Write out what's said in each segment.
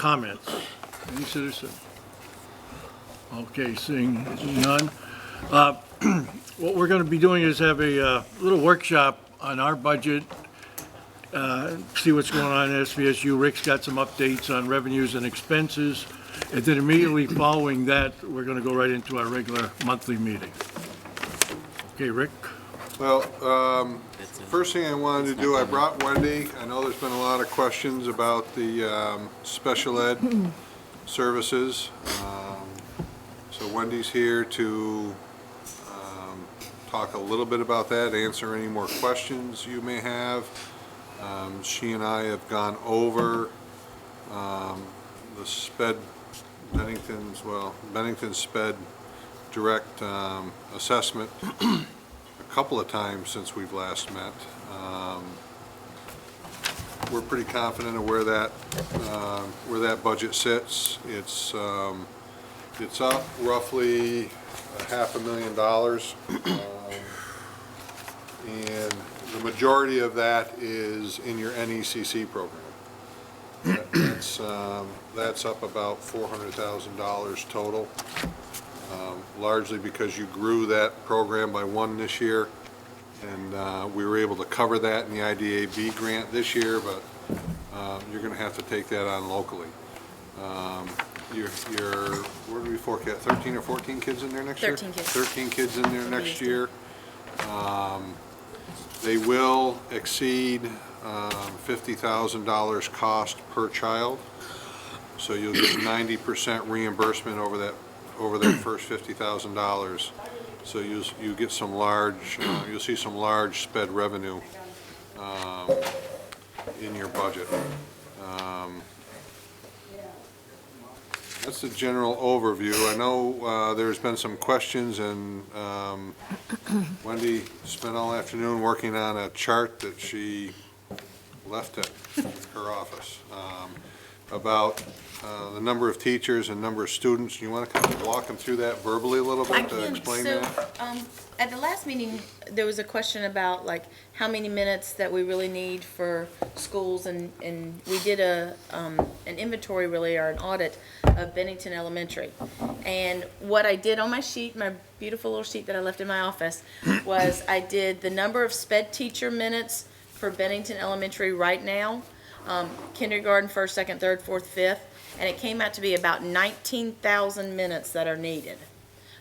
comments? Any citizen? Okay, seeing none. What we're going to be doing is have a little workshop on our budget, see what's going on at SVSU. Rick's got some updates on revenues and expenses. And then immediately following that, we're going to go right into our regular monthly meeting. Okay, Rick? Well, first thing I wanted to do, I brought Wendy. I know there's been a lot of questions about the special ed services. So Wendy's here to talk a little bit about that, answer any more questions you may have. She and I have gone over the SPED, Bennington SPED direct assessment a couple of times since we've last met. We're pretty confident of where that budget sits. It's up roughly $500,000, and the majority of that is in your NECC program. That's up about $400,000 total, largely because you grew that program by one this year, and we were able to cover that in the IDAB grant this year, but you're going to have to take that on locally. Where do we forecast, 13 or 14 kids in there next year? 13 kids. 13 kids in there next year. They will exceed $50,000 cost per child, so you'll get 90% reimbursement over that first $50,000. So you get some large, you'll see some large SPED revenue in your budget. That's the general overview. I know there's been some questions, and Wendy spent all afternoon working on a chart that she left at her office about the number of teachers and number of students. You want to kind of walk them through that verbally a little bit to explain that? At the last meeting, there was a question about like how many minutes that we really need for schools, and we did an inventory really, or an audit of Bennington Elementary. And what I did on my sheet, my beautiful little sheet that I left in my office, was I did the number of SPED teacher minutes for Bennington Elementary right now, kindergarten, first, second, third, fourth, fifth, and it came out to be about 19,000 minutes that are needed.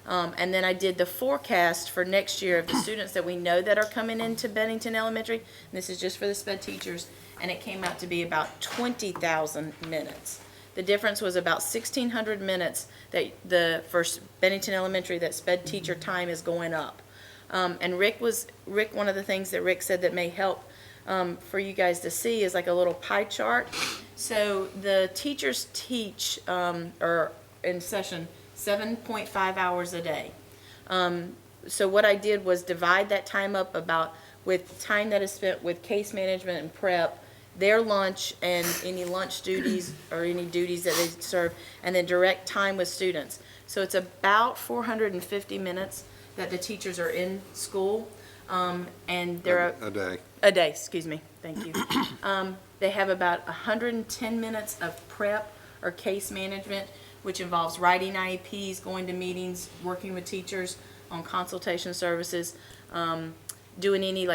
And then I did the forecast for next year of the students that we know that are coming into Bennington Elementary, and this is just for the SPED teachers, and it came out to be about 20,000 minutes. The difference was about 1,600 minutes that for Bennington Elementary, that SPED teacher time is going up. And Rick, one of the things that Rick said that may help for you guys to see is like a little pie chart. So the teachers teach, or in session, 7.5 hours a day. So what I did was divide that time up with time that is spent with case management and prep, their lunch and any lunch duties or any duties that they serve, and then direct time with students. So it's about 450 minutes that the teachers are in school, and they're a day, excuse me, thank you. They have about 110 minutes of prep or case management, which involves writing IEPs, going to meetings, working with teachers on consultation services, doing any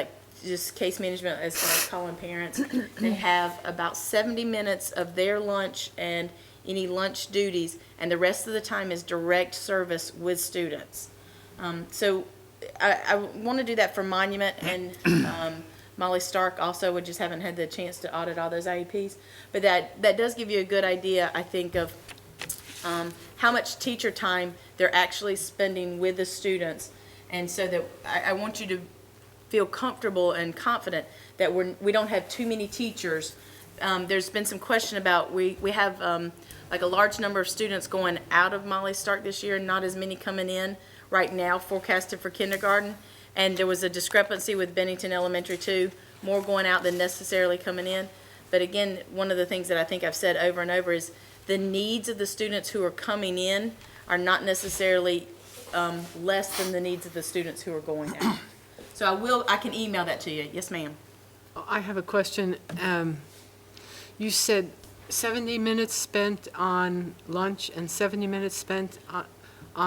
just case management as far as calling parents. They have about 70 minutes of their lunch and any lunch duties, and the rest of the time is direct service with students. So I want to do that for Monument, and Molly Stark also. We just haven't had the chance to audit all those IEPs, but that does give you a good idea, I think, of how much teacher time they're actually spending with the students. And so that I want you to feel comfortable and confident that we don't have too many teachers. There's been some question about we have like a large number of students going out of Molly Stark this year, not as many coming in right now forecasted for kindergarten. And there was a discrepancy with Bennington Elementary too, more going out than necessarily coming in. But again, one of the things that I think I've said over and over is the needs of the students who are coming in are not necessarily less than the needs of the students who are going out. So I can email that to you. Yes, ma'am. I have a question. You said 70 minutes spent on lunch and 70 minutes spent on.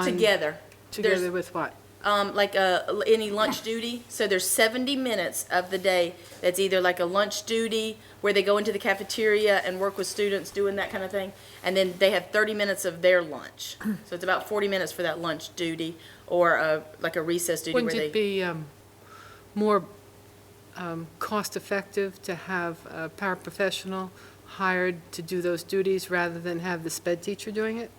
Together. Together There's, with what? like any lunch duty. So there's 70 minutes of the day that's either like a lunch duty where they go into the cafeteria and work with students doing that kind of thing. And then they have 30 minutes of their lunch. So it's about 40 minutes for that lunch duty or like a recess duty Wouldn't where it they. be more cost-effective to have a paraprofessional hired to do those duties rather than have the sped teacher doing it?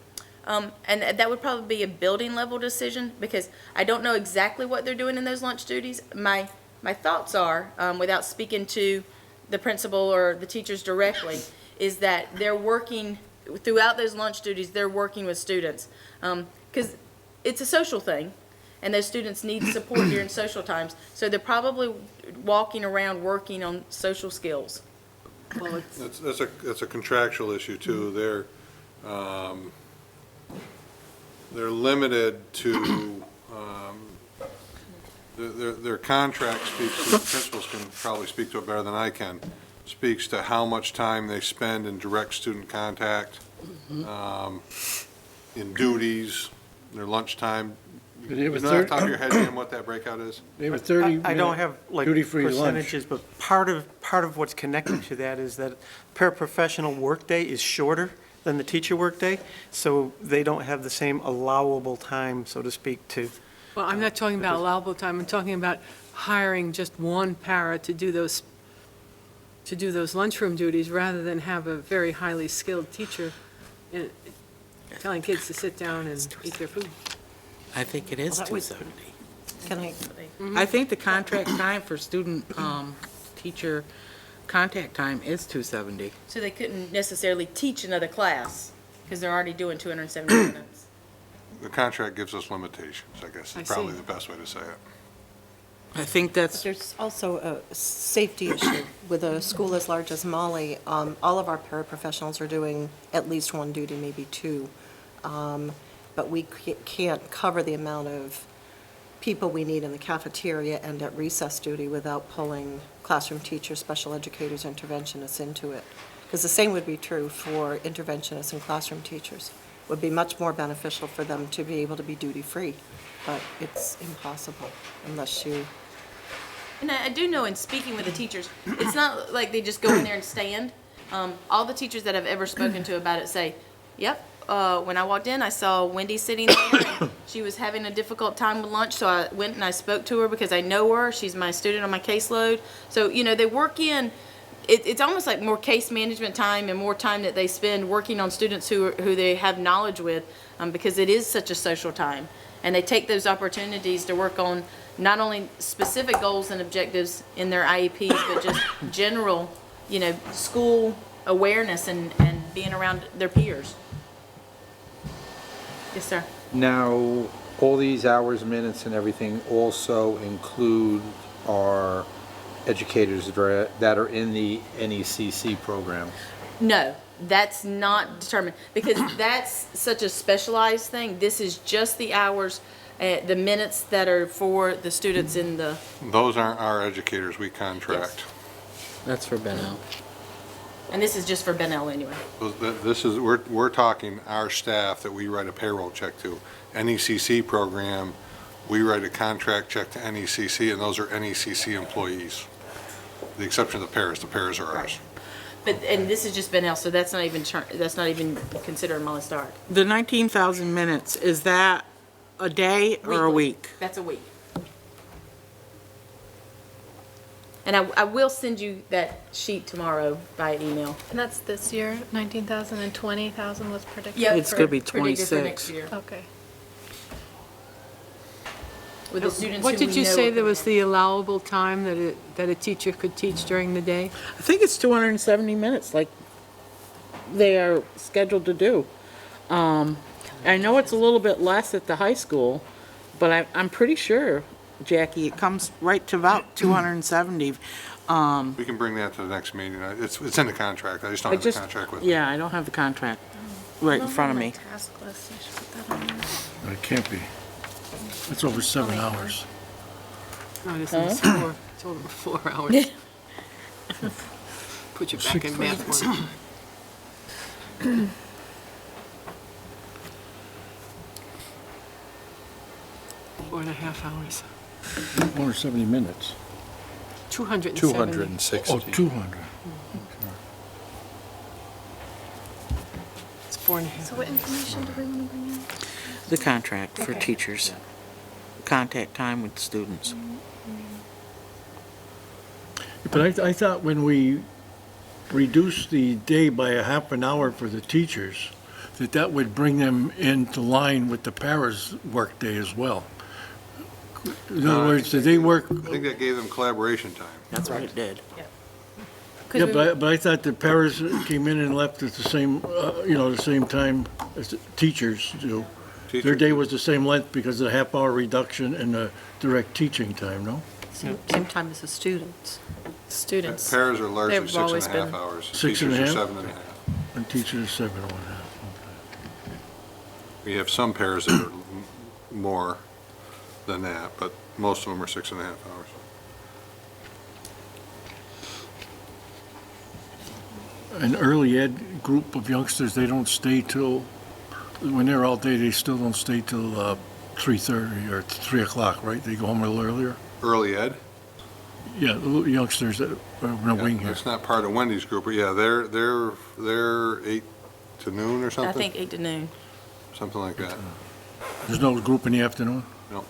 And that would probably be a building level decision because I don't know exactly what they're doing in those lunch duties. My thoughts are, without speaking to the principal or the teachers directly, is that they're working throughout those lunch duties. They're working with students because it's a social thing, and those students need support during social times. So they're probably walking around working on social skills. Well, it's, That's a contractual issue too. They're limited to, their contract speaks to, the principals can probably speak to it better than I can, speaks to how much time they spend in direct student contact, in duties, their lunchtime. They You have a know off the third, top of your head, Jim, what that breakout is? they have a 30 I don't minute have like duty-free lunch. percentages, but part of what's connected to that is that paraprofessional workday is shorter than the teacher workday, so they don't have the same allowable time, so to speak, to. well, I'm not talking about allowable time, I'm talking about hiring just one para to do those lunchroom duties rather than have a very highly skilled teacher telling kids to sit down and eat their food. I think it is Well, that was- 270. Can I, I think the contract time for student, teacher contact time is 270. So they couldn't necessarily teach another class because they're already doing 270 minutes. The contract gives us limitations, I guess, I is probably see. the best way to say it. I think that's, there's also a safety issue. With a school as large as Molly, all of our paraprofessionals are doing at least one duty, maybe two. But we can't cover the amount of people we need in the cafeteria and at recess duty without pulling classroom teachers, special educators, interventionists into it. Because the same would be true for interventionists and classroom teachers. It would be much more beneficial for them to be able to be duty-free, but it's impossible unless you. And I do know in speaking with the teachers, it's not like they just go in there and stand. All the teachers that I've ever spoken to about it say, yep, when I walked in, I saw Wendy sitting there, and she was having a difficult time with lunch, so I went and I spoke to her because I know her. She's my student on my caseload. So, they work in, it's almost like more case management time and more time that they spend working on students who they have knowledge with, because it is such a social time. And they take those opportunities to work on not only specific goals and objectives in their IEPs, but just general, school awareness and being around their peers. Yes, sir. Now, all these hours, minutes, and everything also include our educators that are in the NECC program. No, that's not determined because that's such a specialized thing. This is just the hours, the minutes that are for the students in the. Those aren't our educators we contract. that's for Benel. And this is just for Benel anyway. This is, we're talking our staff that we write a payroll check to. NECC program, we write a contract check to NECC, and those are NECC employees. The exception of the pairs are ours. And this is just Benel, so that's not even considered Molly Stark. The 19,000 minutes, is that a day or a Weekly. week? That's a week. And I will send you that sheet tomorrow by email. And that's this year, 19,000 and 20,000 was predicted? Yeah, It's gonna be predicted for 26. next year. Okay. With the students What who did we you know say are there was gonna- the allowable time that a teacher could teach during the day? I think it's 270 minutes, like they are scheduled to do. I know it's a little bit less at the high school, but I'm pretty sure, Jackie, it comes right to about 270. We can bring that to the next meeting. It's in the contract. I just don't have the contract with me. Yeah, I don't have the contract right in front of me. Task list, I should put that on there. It can't be. It's over 7 hours. No, this is 4, it's over 4 hours. Put you back in math one. 4.5 hours. 170 minutes. 270. 260. Oh, 200. It's 4.5. So what information do we want to bring in? The contract for teachers, contact time with students. But I thought when we reduced the day by a half an hour for the teachers, that would bring them into line with the paras' workday as well. In other words, did they work, I think that gave them collaboration time. That's what it did. yeah, but I thought the paras came in and left at the same, the same time as the teachers do. Their Teachers- day was the same length because of the half-hour reduction in the direct teaching time, no? Same time as the students. Students. Pairs are largely They've 6.5 always been- hours. 6 and a Teachers are half? 7.5. And teachers are 7.5. We have some pairs that are more than that, but most of them are 6.5 hours. An early ed group of youngsters, they don't stay till, when they're all day, they still don't stay till 3:30 or 3 o'clock, right? They go home a little earlier? Early ed? Yeah, the little youngsters that are in a Yeah, wing here. That's not part of Wendy's group, but yeah, they're 8 to noon or I something? think 8 to noon. Something like that. There's no group in the afternoon? No.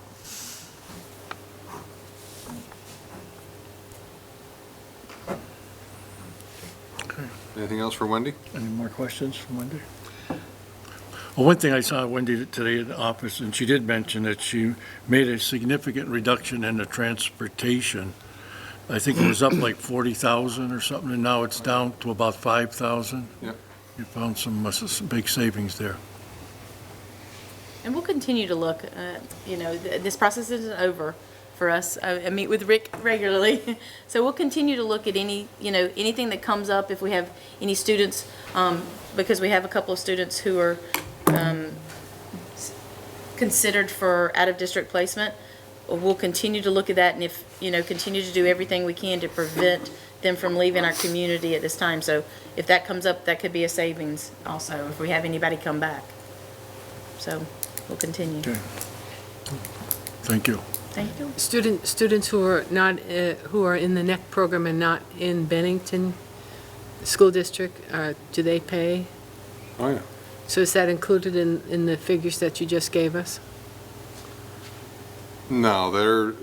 Okay. Anything else for Wendy? Any more questions from Wendy? Well, one thing I saw Wendy today in the office, and she did mention that she made a significant reduction in the transportation. I think it was up like 40,000 or something, and now it's down to about 5,000. Yep. You found some big savings there. And we'll continue to look, this process isn't over for us. I meet with Rick regularly. So we'll continue to look at anything that comes up, if we have any students, because we have a couple of students who are considered for out-of-district placement. We'll continue to look at that and continue to do everything we can to prevent them from leaving our community at this time. So if that comes up, that could be a savings also, if we have anybody come back. So we'll continue. Okay. Thank you. Thank you. Students who are not, who are in the NEC program and not in Bennington School District, do they pay? Oh, yeah. So is that included in the figures that you just gave us? No, the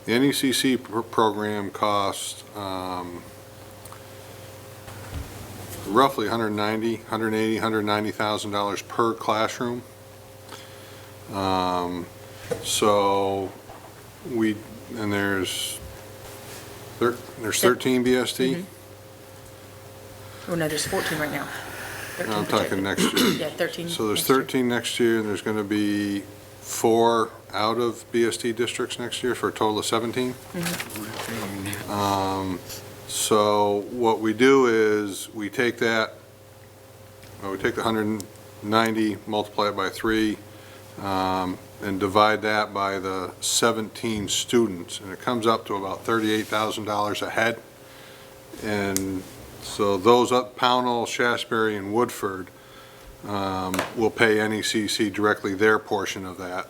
NECC program costs roughly $190,000 per classroom. So there's 13 BST. Oh, no, there's 14 right now. 13 I'm projected. talking next year. Yeah, 13. So there's next year. 13 next year, and there's going to be 4 out of BST districts next year for a total of 17. So what we do is we take the 190, multiply it by 3, and divide that by the 17 students, and it comes up to about $38,000 a head. And so those up Pownell, Shasberry, and Woodford will pay NECC directly their portion of that,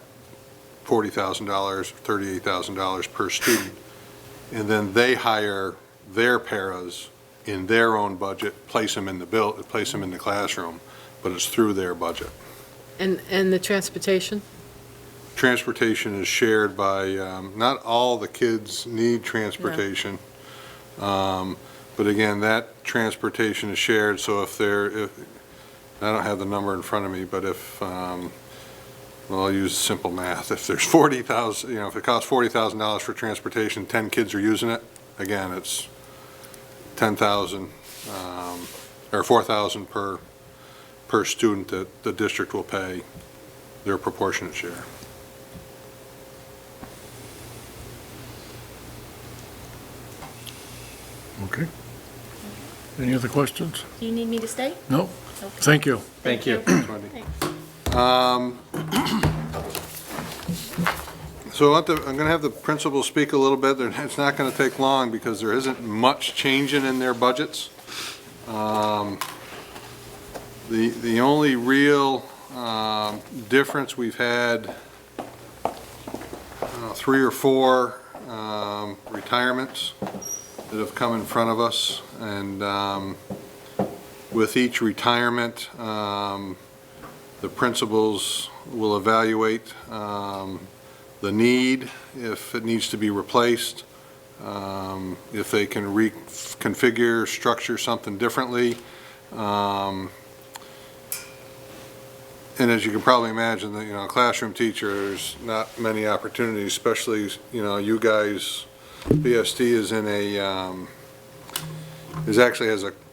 $40,000, $38,000 per student. And then they hire their paras in their own budget, place them in the classroom, but it's through their budget. And the transportation? Transportation is shared by, not all the kids need transportation. But again, that transportation is shared, so if I don't have the number in front of me, but if, I'll use simple math. If there's 40,000, if it costs $40,000 for transportation, 10 kids are using it, again, it's 10,000, or 4,000 per student that the district will pay their proportionate share. Okay. Any other questions? Do you need me to stay? No? Okay. Thank you. Thank you. So I'm going to have the principal speak a little bit. It's not going to take long because there isn't much changing in their budgets. The only real difference, we've had 3 or 4 retirements that have come in front of us, and with each retirement, the principals will evaluate the need, if it needs to be replaced, if they can reconfigure, structure something differently. And as you can probably imagine, that, a classroom teacher, there's not many opportunities, especially, you guys, BSD is in a,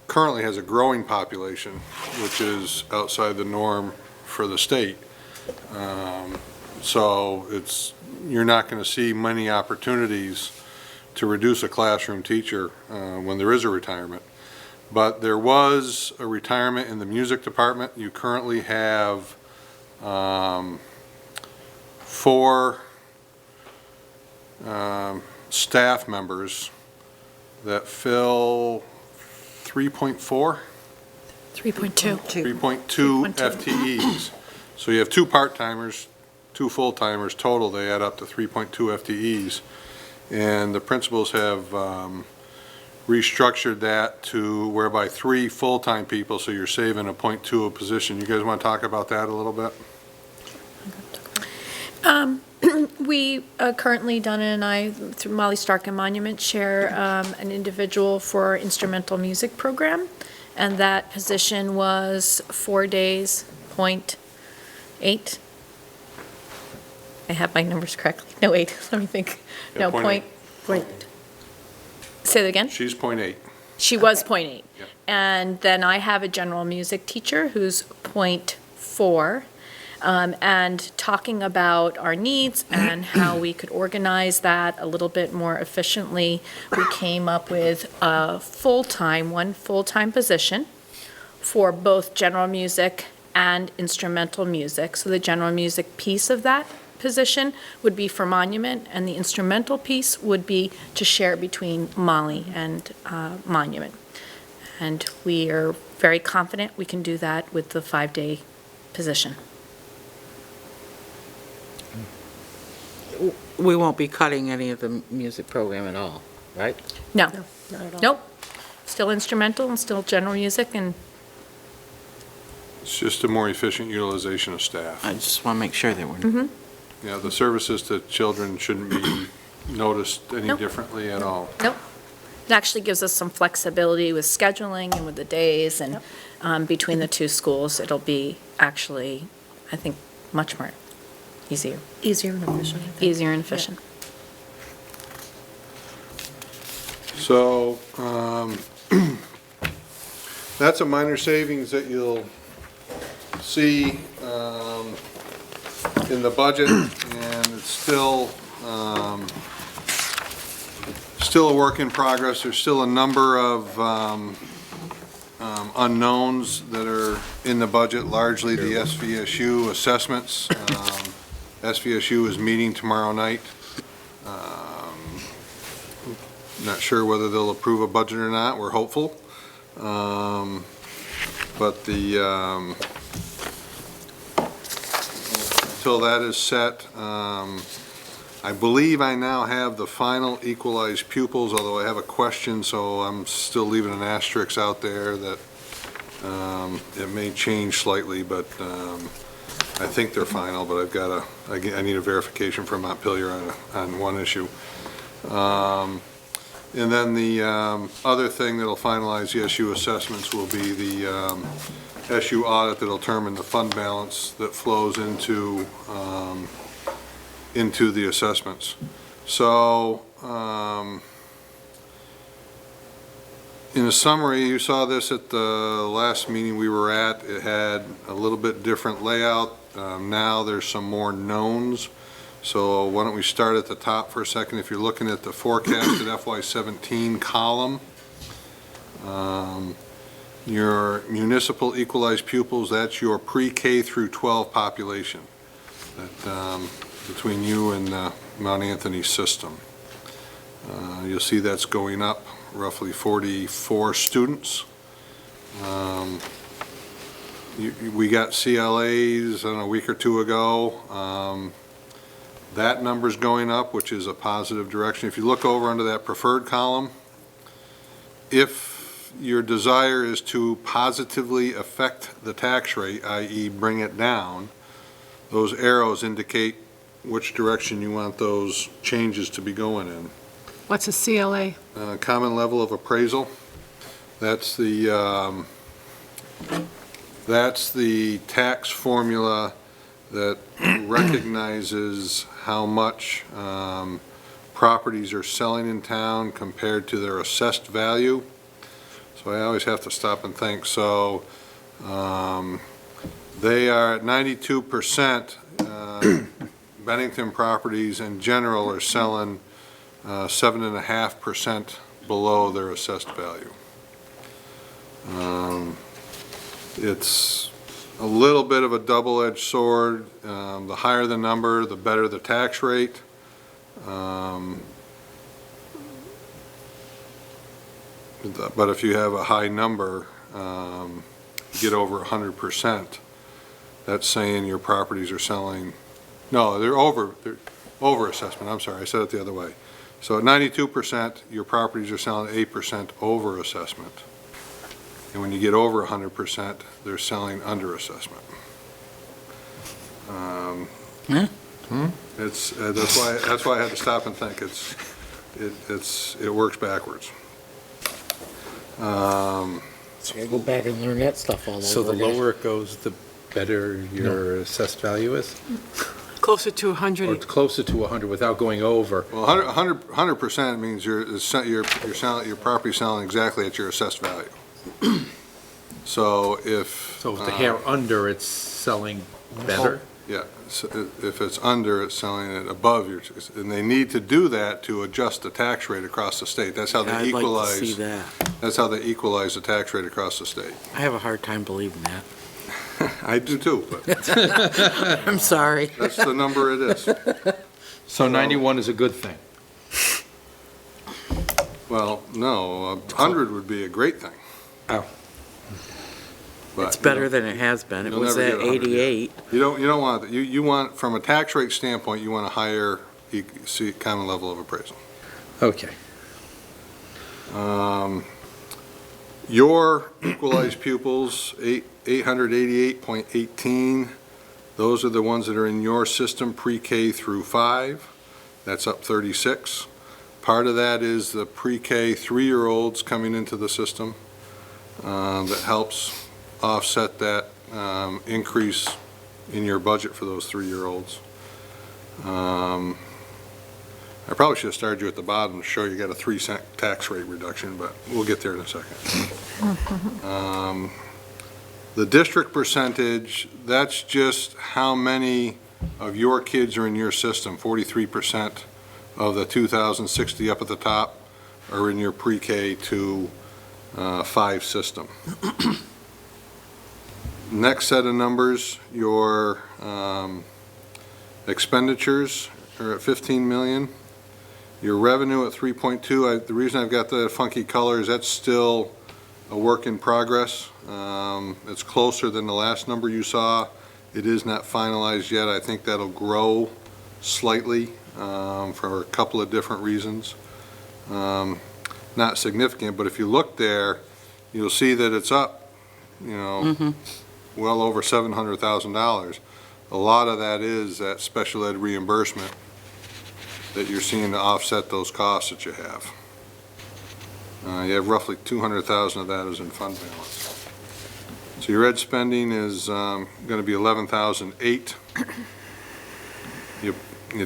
currently has a growing population, which is outside the norm for the state. So you're not going to see many opportunities to reduce a classroom teacher when there is a retirement. But there was a retirement in the music department. You currently have 4 staff members that fill 3.4? 3.2. 3.2 FTEs. So you have 2 part-timers, 2 full-timers total. They add up to 3.2 FTEs. And the principals have restructured that to whereby 3 full-time people, so you're saving a 0.2 a position. You guys want to talk about that a little bit? We currently, Donna and I, through Molly Stark and Monument, share an individual for our instrumental music program, and that position was 4 days, 0.8. I have my numbers correctly. No, 8, let me think. Yeah, No, point. Say that again? She's 0.8. She was 0.8. Yep. And then I have a general music teacher who's 0.4. And talking about our needs and how we could organize that a little bit more efficiently, we came up with one full-time position for both general music and instrumental music. So the general music piece of that position would be for Monument, and the instrumental piece would be to share between Molly and Monument. And we are very confident we can do that with the 5-day position. We won't be cutting any of the music program at all, right? No, Not at all. nope. Still instrumental and still general music, and It's just a more efficient utilization of staff. I just want to make sure that we're, The services to children shouldn't be noticed any Nope. differently at all. nope. It actually gives us some flexibility with scheduling and with the days, and between the 2 schools, it'll be actually, I think, much more easier, Easier and efficient, I think. easier and efficient. So, that's a minor savings that you'll see in the budget, and it's still a work in progress. There's still a number of unknowns that are in the budget, largely the SVSU assessments. SVSU is meeting tomorrow night. Not sure whether they'll approve a budget or not. We're hopeful. But until that is set, I believe I now have the final equalized pupils, although I have a question, so I'm still leaving an asterisk out there that it may change slightly, but I think they're final, but I need a verification from Montpelier on one issue. And then the other thing that'll finalize the SU assessments will be the SU audit that'll determine the fund balance that flows into the assessments. So, in a summary, you saw this at the last meeting we were at. It had a little bit different layout. Now there's some more knowns. So why don't we start at the top for a second? If you're looking at the forecasted FY17 column, your municipal equalized pupils, that's your pre-K through 12 population that, between you and the Mount Anthony system. You'll see that's going up roughly 44 students. We got CLAs a week or two ago. That number's going up, which is a positive direction. If you look over under that preferred column, if your desire is to positively affect the tax rate, i.e. bring it down, those arrows indicate which direction you want those changes to be going in. What's a CLA? Common level of appraisal. That's the tax formula that recognizes how much properties are selling in town compared to their assessed value. So I always have to stop and think. So they are at 92%. Bennington properties in general are selling 7.5% below their assessed value. It's a little bit of a double-edged sword. The higher the number, the better the tax rate. But if you have a high number, get over 100%, that's saying your properties are selling, no, they're over assessment, I'm sorry, I said it the other way. So at 92%, your properties are selling 8% over assessment. And when you get over 100%, they're selling under assessment. That's why I had to stop and think. It works backwards. So we'll go back and learn that stuff all over So the again. lower it goes, the better your assessed value is? Closer to Or 100. it's closer to 100 without going over? Well, 100% means your property's selling exactly at your assessed value. So if. So if the hair under, it's selling better? Yeah, so if it's under, it's selling it above your, and they need to do that to adjust the tax rate across the state. That's how they I'd like to equalize. see that. That's how they equalize the tax rate across the state. I have a hard time believing that. I do too, but I'm sorry. that's the number it is. So 91 is a good thing? Well, no, 100 would be a great thing. Oh. But, It's better than it has been. It you'll was never at get 100 yet. 88. You don't want, you want, from a tax rate standpoint, you want a higher common level of appraisal. Okay. Your equalized pupils, 888.18, those are the ones that are in your system pre-K through 5. That's up 36. Part of that is the pre-K 3-year-olds coming into the system that helps offset that increase in your budget for those 3-year-olds. I probably should have started you at the bottom to show you got a 3-cent tax rate reduction, but we'll get there in a second. The district percentage, that's just how many of your kids are in your system. 43% of the 2,060 up at the top are in your pre-K to 5 system. Next set of numbers, your expenditures are at 15 million. Your revenue at 3.2. The reason I've got the funky color is that's still a work in progress. It's closer than the last number you saw. It is not finalized yet. I think that'll grow slightly for a couple of different reasons. Not significant, but if you look there, you'll see that it's up, well over $700,000. A lot of that is that special ed reimbursement that you're seeing to offset those costs that you have. You have roughly 200,000 of that is in fund balance. So your ed spending is going to be 11,008. You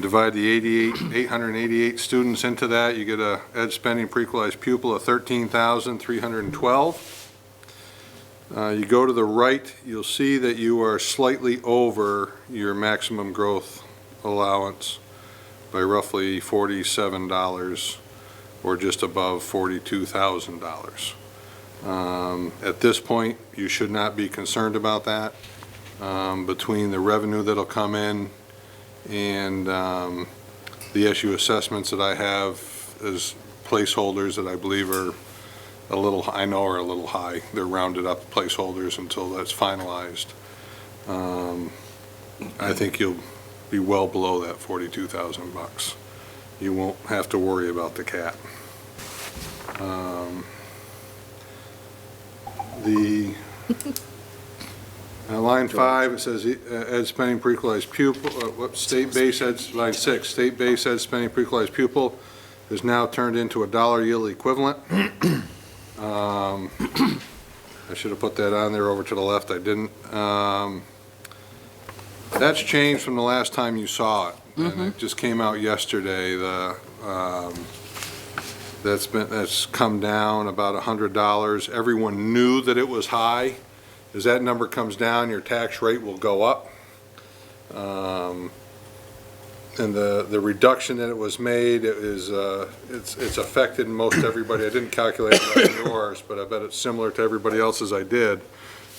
divide the 888 students into that, you get a ed spending per equalized pupil of 13,312. You go to the right, you'll see that you are slightly over your maximum growth allowance by roughly $47 or just above $42,000. At this point, you should not be concerned about that. Between the revenue that'll come in and the SU assessments that I have as placeholders that I believe are a little, I know are a little high. They're rounded up placeholders until that's finalized. I think you'll be well below that 42,000 bucks. You won't have to worry about the cat. Line 5, it says ed spending per equalized pupil, state-based ed, line 6, state-based ed spending per equalized pupil is now turned into a dollar yield equivalent. I should have put that on there over to the left, I didn't. That's changed from the last time you saw it, and it just came out yesterday. That's come down about $100. Everyone knew that it was high. As that number comes down, your tax rate will go up. And the reduction that it was made, it's affected most everybody. I didn't calculate it on yours, but I bet it's similar to everybody else's I did.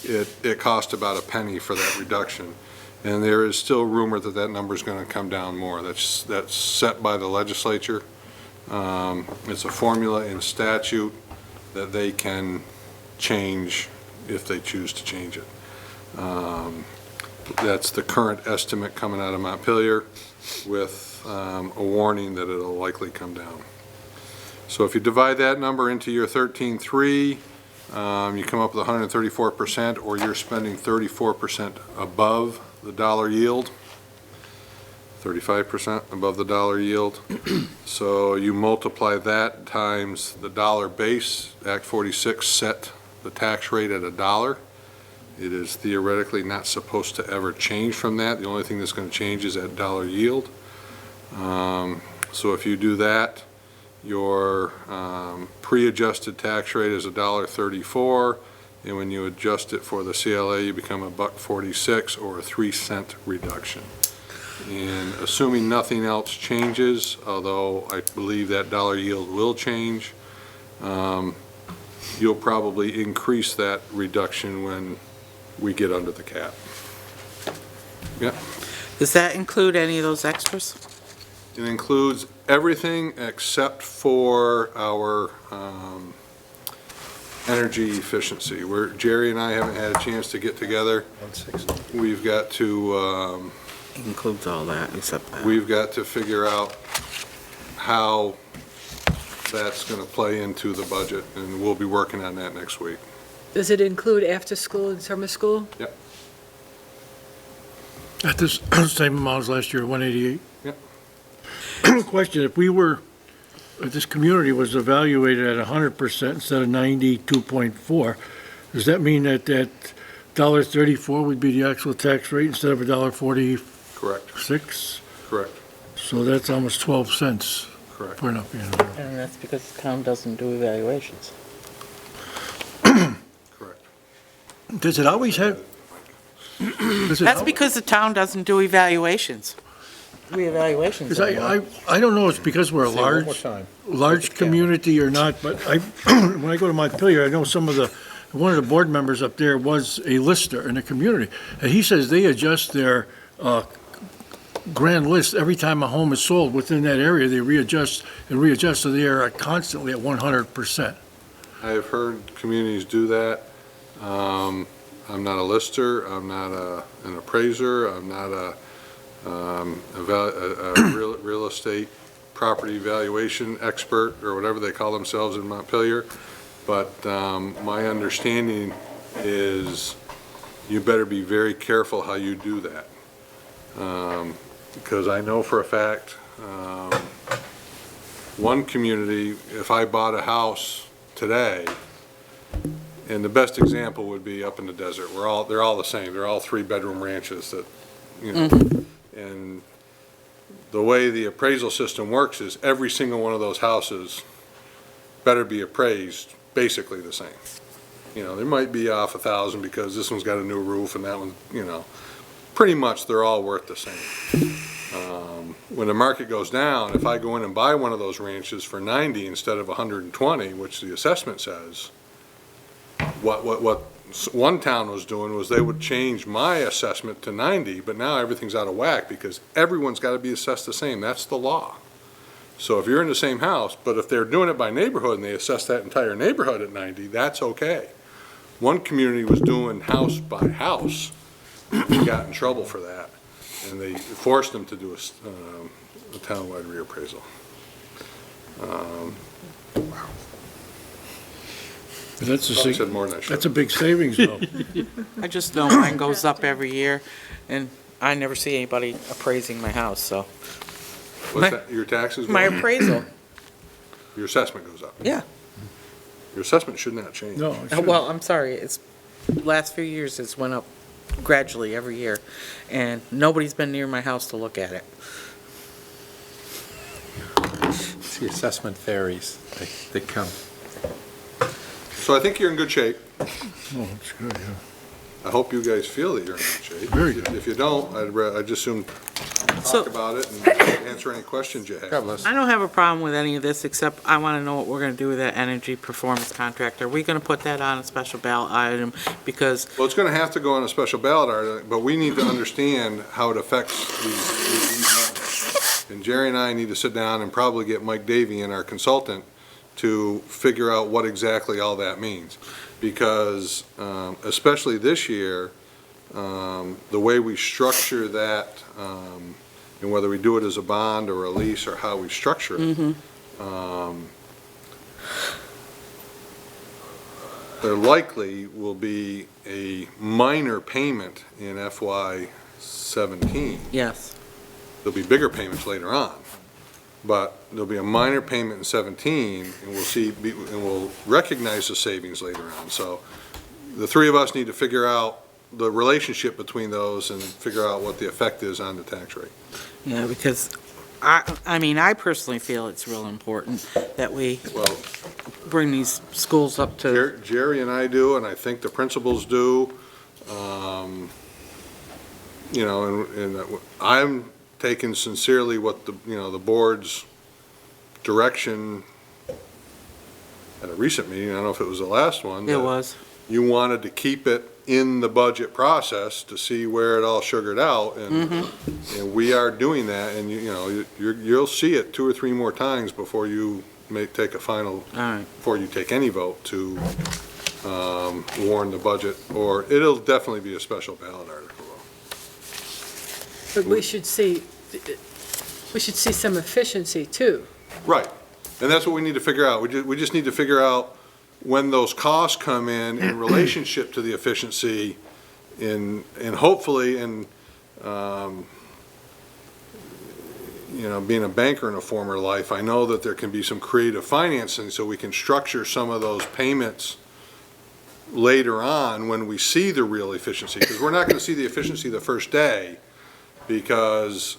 It cost about a penny for that reduction. And there is still rumor that that number is going to come down more. That's set by the legislature. It's a formula in statute that they can change if they choose to change it. That's the current estimate coming out of Montpelier with a warning that it'll likely come down. So if you divide that number into your 13.3, you come up with 134%, or you're spending 34% above the dollar yield, 35% above the dollar yield. So you multiply that times the dollar base. Act 46 set the tax rate at $1. It is theoretically not supposed to ever change from that. The only thing that's going to change is that dollar yield. So if you do that, your pre-adjusted tax rate is $1.34, and when you adjust it for the CLA, you become $1.46, or a 3-cent reduction. And assuming nothing else changes, although I believe that dollar yield will change, you'll probably increase that reduction when we get under the cap. Yeah. Does that include any of those extras? It includes everything except for our energy efficiency. Jerry and I haven't had a chance to get together. We've got to Includes all that except that. we've got to figure out how that's going to play into the budget, and we'll be working on that next week. Does it include after-school and summer school? Yep. At this same amount as last year, 188? Yep. Question, if this community was evaluated at 100% instead of 92.4, does that mean that that $1.34 would be the actual tax rate instead of $1.46? Correct. Correct. So that's almost 12 cents Correct. for enough, you know. And that's because the town doesn't do evaluations. Correct. Does it always have? That's because the town doesn't do evaluations. Reevaluations. Because I don't know, it's because we're a Say it one more large, time. large community or not, but when I go to Montpelier, I know one of the board members up there was a lister in the community, and he says they adjust their grand list every time a home is sold within that area. They readjust, so they are constantly at 100%. I have heard communities do that. I'm not a lister, I'm not an appraiser, I'm not a real estate property valuation expert, or whatever they call themselves in Montpelier, but my understanding is you better be very careful how you do that. Because I know for a fact, one community, if I bought a house today, and the best example would be up in the desert, they're all the same, they're all 3-bedroom ranches that, you know, and the way the appraisal system works is every single one of those houses better be appraised basically the same. You know, there might be off 1,000 because this one's got a new roof and that one, you know, pretty much they're all worth the same. When the market goes down, if I go in and buy one of those ranches for 90 instead of 120, which the assessment says, what one town was doing was they would change my assessment to 90, but now everything's out of whack because everyone's got to be assessed the same. That's the law. So if you're in the same house, but if they're doing it by neighborhood and they assess that entire neighborhood at 90, that's okay. One community was doing house by house, and got in trouble for that, and they forced them to do a townwide reappraisal. That's Probably said more than I should. that's a big savings, though. I just know mine goes up every year, and I never see anybody appraising my house, so. What's that, your taxes go My up? appraisal, Your assessment goes up. yeah. Your assessment should not change. No, it shouldn't. Well, I'm sorry, it's, last few years, it's went up gradually every year, and nobody's been near my house to look at it. It's the assessment fairies, they come. So I think you're in good shape. Oh, that's good, yeah. I hope you guys feel that you're in good shape. Very good. If you don't, I'd just soon So- talk about it and answer any questions you have. God bless. I don't have a problem with any of this, except I want to know what we're going to do with that energy performance contract. Are we going to put that on a special ballot item? Because, Well, it's gonna have to go on a special ballot article, but we need to understand how it affects these numbers. And Jerry and I need to sit down and probably get Mike Davy in, our consultant, to figure out what exactly all that means. Because, especially this year, the way we structure that, and whether we do it as a bond or a lease or how we structure it, there likely will be a minor payment in FY '17. yes, There'll be bigger payments later on, but there'll be a minor payment in '17, and we'll recognize the savings later on. So the three of us need to figure out the relationship between those and figure out what the effect is on the tax rate. yeah, because I mean, I personally feel it's real important that we Well, bring these schools up to, Jerry and I do, and I think the principals do. You know, and I'm taking sincerely what the board's direction at a recent meeting, I don't know if it was the last one. it that was. You wanted to keep it in the budget process to see where it all sugared out, and we are doing that, and you'll see it 2 or 3 more times before you may take a final, All right. before you take any vote to warn the budget, or it'll definitely be a special ballot article. But we should see some efficiency, too. Right, and that's what we need to figure out. We just need to figure out when those costs come in relationship to the efficiency, and hopefully, being a banker in a former life, I know that there can be some creative financing, so we can structure some of those payments later on when we see the real efficiency, because we're not gonna see the efficiency the first day, because,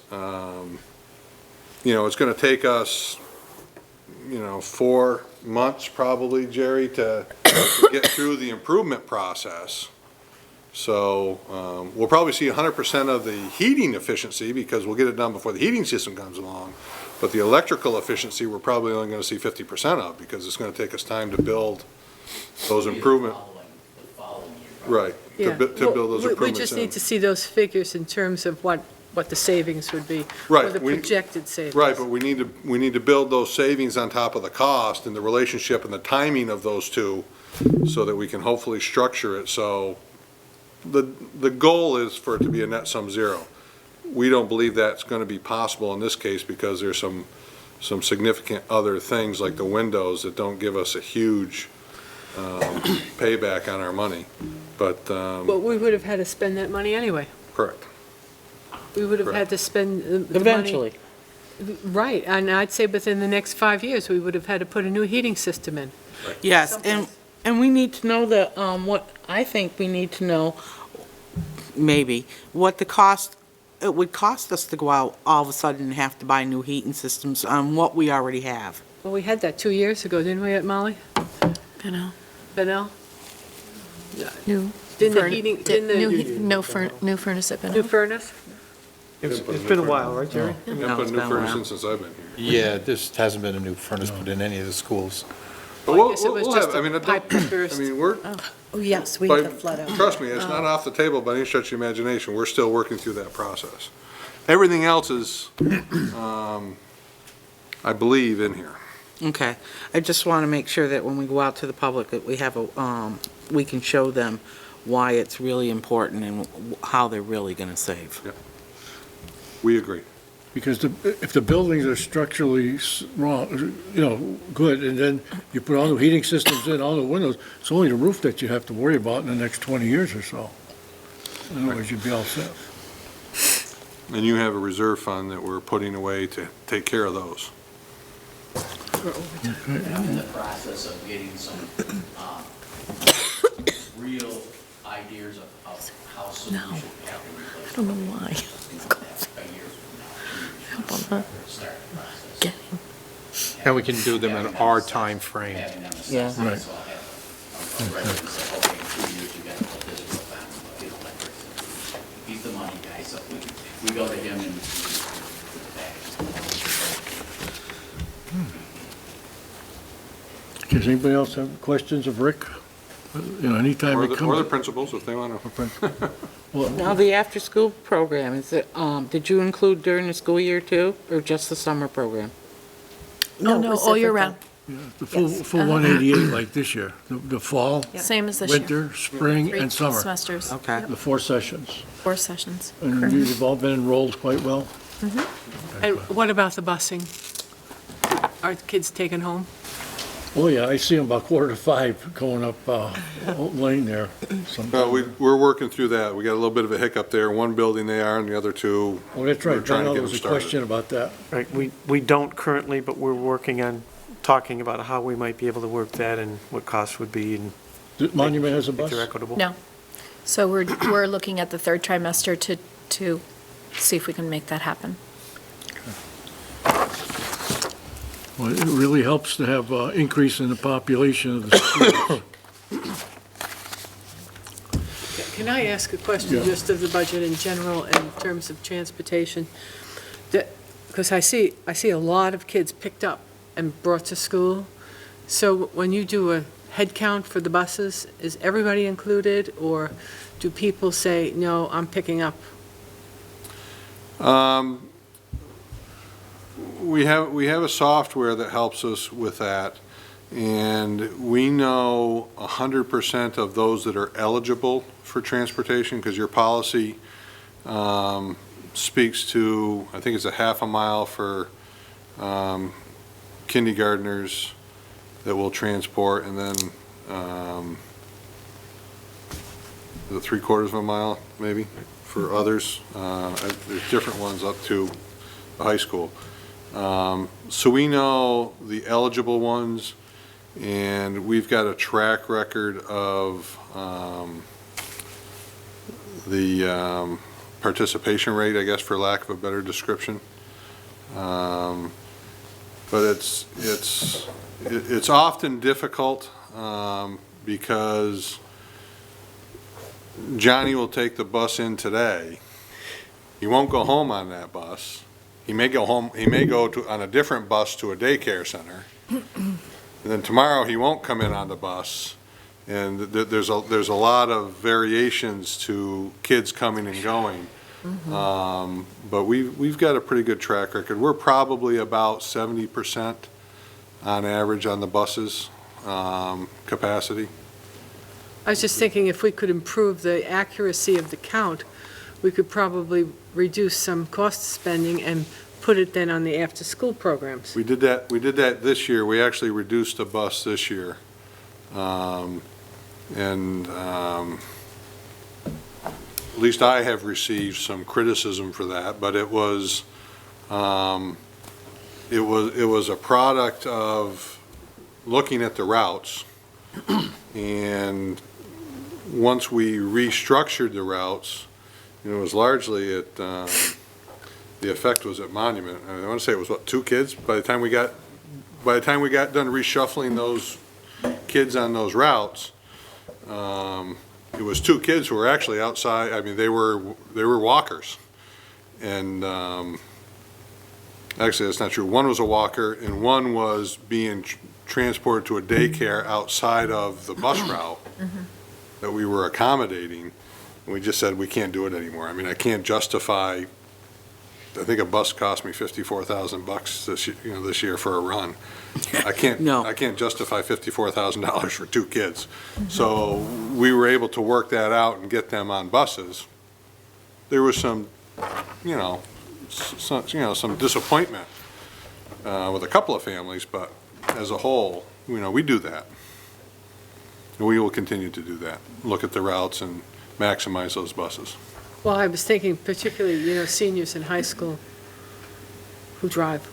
it's gonna take us, 4 months probably, Jerry, to get through the improvement process. So, we'll probably see 100% of the heating efficiency, because we'll get it done before the heating system comes along. But the electrical efficiency, we're probably only gonna see 50% of, because it's gonna take us time to build those improvement. Right, to Yeah. build those Well, we improvements just in. need to see those figures in terms of what the savings would be. Right, Or the we- projected savings. Right, but we need to build those savings on top of the cost and the relationship and the timing of those two, so that we can hopefully structure it, so the goal is for it to be a net sum zero. We don't believe that's gonna be possible in this case, because there's some significant other things, like the windows, that don't give us a huge payback on our money, but, But we would have had to spend that money anyway. correct. We would have had to spend the money. Eventually. Right, and I'd say within the next 5 years, we would have had to put a new heating system in. Yes, and we need to know that, what, I think we need to know, maybe, what the cost, it would cost us to go out all of a sudden and have to buy new heating systems on what we already have. Well, we had that 2 years ago, didn't we, Molly? You know, Benel? new. Didn't the furn- heating, di- didn't new the he- no furn- New furnace at new Bennington. furnace? It's been a while, right, Jerry? We haven't No, put it's a new been a while. furnace in since I've been here. Yeah, this hasn't been a new furnace put in any of the schools. But I guess it was just I mean, a pipe that burst. we're, Oh, yes, we But have the flood out. trust me, it's not off the table by any stretch of the imagination. We're still working through that process. Everything else is, I believe, in here. Okay. I just want to make sure that when we go out to the public, that we have we can show them why it's really important and how they're really going to save. We agree. Because if the buildings are structurally wrong, good, and then you put all the heating systems in, all the windows, it's only the roof that you have to worry about in the next 20 years or so. In other words, you'd be all set. And you have a reserve fund that we're putting away to take care of those. I'm in the process of getting some real ideas of how soon we should have the replacement. I don't know why. A year from now, 2 years from now, start the process. And we can do them in our time frame. Having them assessed, Yeah. so I'll have a record and say, okay, in 2 years, you gotta put this roof on, you know, like this. He's the money guy, so we go to him and put the package. Does anybody else have questions of Rick? Anytime Or it the comes. principals, if they want to. Well, Now, the after-school program, is it, did you include during the school year too, or just the summer program? Oh, no, all year round, the full 188 like this year, the fall, same as this year. winter, spring, Three and summer, semesters, Okay. the 4 sessions. 4 sessions. And you've all been enrolled quite well? And what about the busing? Are the kids taken home? Oh, yeah, I see them about 4:45 going up Old Lane there. We're working through that. We got a little bit of a hiccup there. One building they are, and the other two, Oh, that's we're right, trying to there get was them a started. question about that. Right, we don't currently, but we're working on talking about how we might be able to work that and what costs would be and The Monument has a if bus? they're equitable. No. So we're looking at the third trimester to see if we can make that happen. Well, it really helps to have increase in the population of the schools. Can I ask a question Yeah. just of the budget in general in terms of transportation? Because I see a lot of kids picked up and brought to school. So when you do a head count for the buses, is everybody included, or do people say, no, I'm picking up? We have a software that helps us with that, and we know 100% of those that are eligible for transportation, because your policy speaks to, I think it's a half a mile for kindergartners that will transport, and then the 3/4 of a mile, maybe, for others. There's different ones up to the high school. So we know the eligible ones, and we've got a track record of the participation rate, I guess, for lack of a better description. But it's often difficult because Johnny will take the bus in today. He won't go home on that bus. He may go home, he may go on a different bus to a daycare center. And then tomorrow, he won't come in on the bus. And there's a lot of variations to kids coming and going. But we've got a pretty good track record. We're probably about 70% on average on the buses capacity. I was just thinking if we could improve the accuracy of the count, we could probably reduce some cost spending and put it then on the after-school programs. We did that this year. We actually reduced a bus this year. At least I have received some criticism for that, but it was a product of looking at the routes. And once we restructured the routes, it was largely at, the effect was at Monument. I want to say it was, what, 2 kids? By the time we got done reshuffling those kids on those routes, it was 2 kids who were actually outside. I mean, they were walkers. And actually, that's not true. One was a walker, and one was being transported to a daycare outside of the bus route that we were accommodating. And we just said, we can't do it anymore. I mean, I can't justify I think a bus cost me $54,000 this year for a run. I can't, No. I can't justify $54,000 for 2 kids. So we were able to work that out and get them on buses. There was some, some disappointment with a couple of families, but as a whole, we do that. And we will continue to do that, look at the routes and maximize those buses. Well, I was thinking particularly, seniors in high school who drive.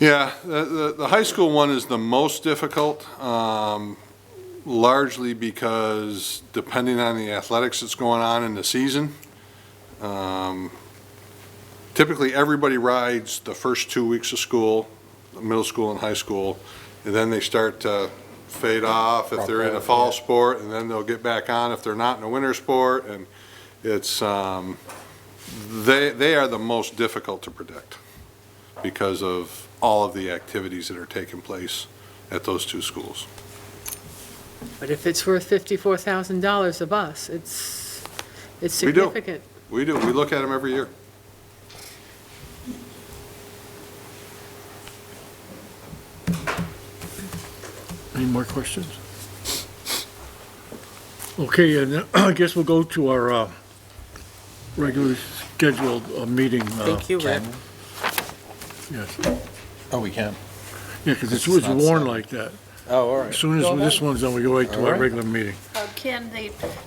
Yeah, the high school one is the most difficult, largely because depending on the athletics that's going on in the season, typically everybody rides the first 2 weeks of school, middle school and high school, and then they start to fade off if they're in a fall sport, and then they'll get back on if they're not in a winter sport, and it's, they are the most difficult to predict because of all of the activities that are taking place at those 2 schools. But if it's worth $54,000 a bus, it's We do. significant. We do, we look at them every year. Any more questions? Okay, and I guess we'll go to our regularly scheduled meeting. Thank you, Rick. Yes, Oh, we can. yeah, because it's It's not warned set. like that. Oh, all right. As soon as this one's done, we go right to All our right. regular meeting. Ken,